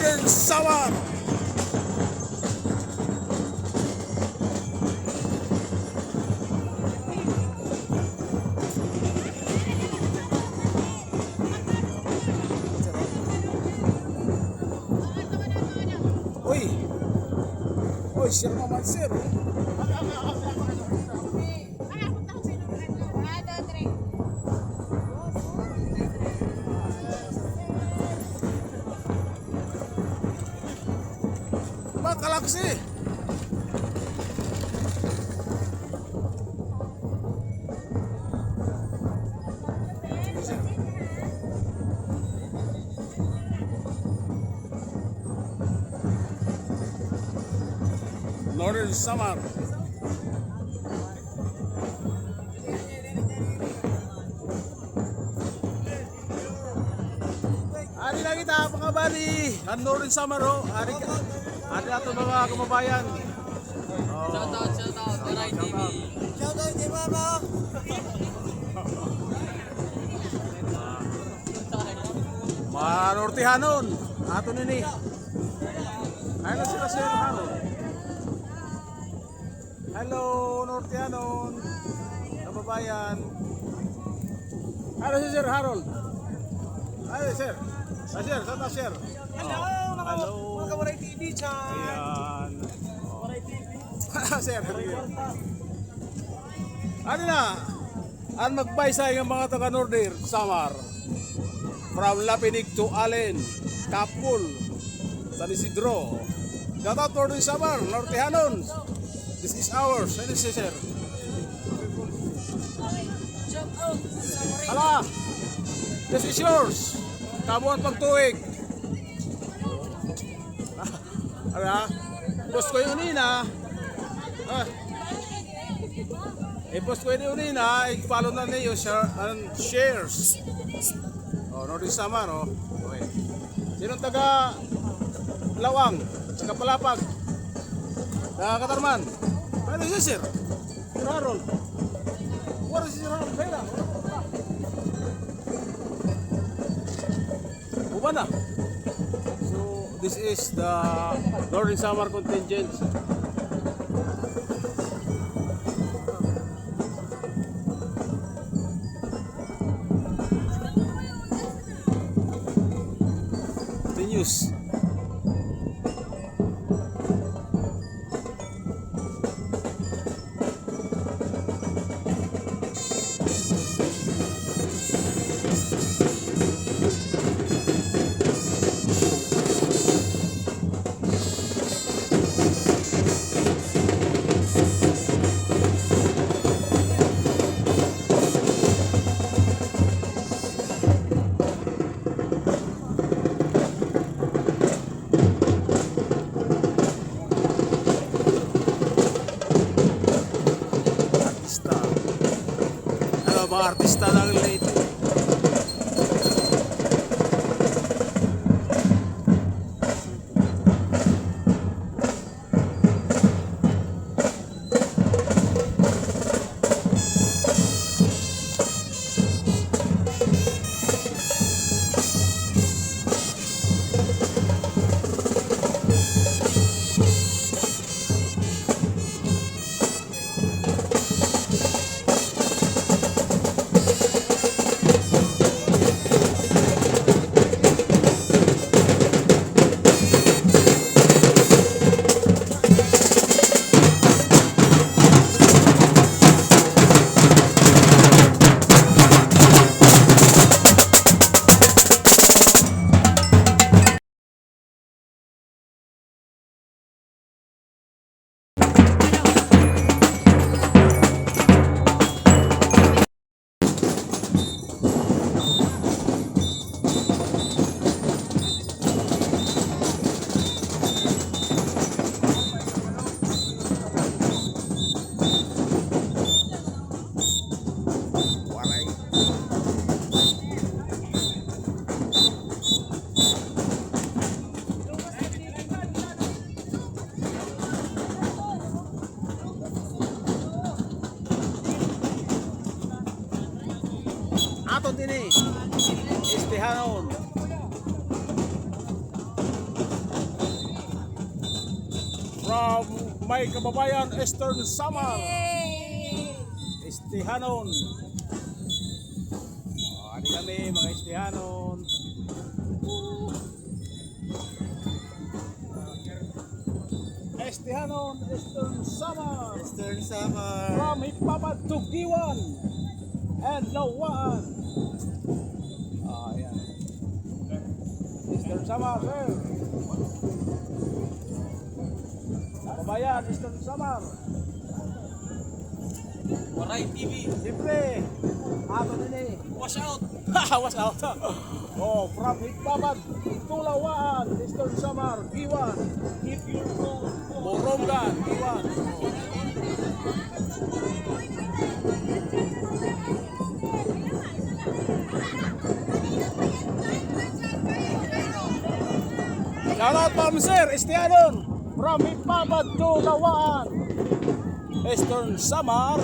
Northern Samar. Uy, uy, sir naman sir. Galaxy. Northern Samar. Ari na kita mga bali. Ang Northern Samar ho. Ari nato mga kababayan. Shout out, Baray TV. Shout out di mama. Mga Nortihanon. Ato nini. Ay na sila Sir Haron. Hello Nortihanon. Kababayan. Ano si Sir Harold? Ay Sir. Sir, saan Sir? Hello, mga Baray TV chan. Ayan. Baray TV. Sir, ano na? Ang magbaysay ng mga taga Northern Samar. From Lapinig to Allen, Kapul, San Isidro. Shout out Northern Samar, Nortihanon. This is ours. Ano si Sir? Shout out sa Baray. Hala! This is yours. Kabuan pagtuig. Ala, post ko yun na. I-post ko yun na. I-follow na niyo shares. Oh, Northern Samar, oh. Okay. Sinong taga Lawang? Taga Palapag? Taga Katarman? Ano siya, Sir? Sir Harold? Where is Sir Harold? Kaya na. Uba na. So, this is the Northern Samar contingent. The news. Mga artista lang late. aton din Estehanon. may kababayan Eastern Samar. Estihanon. Ano kami mga Estihanon. Estihanon, Eastern Samar. Eastern Samar. From Hipapad to Giwan and Lawaan. Ayan. Eastern Samar, sir. Kababayan, Eastern Samar. Waray TV. Siyempre, ato din eh. Wash out. Watch out. Oh, from Hipapad to Lawaan, Eastern Samar, Giwan. Keep your phone. Borongan, Giwan. Shoutout Ma'am Sir, Estianon. From Hipapad to Lawaan, Eastern Samar.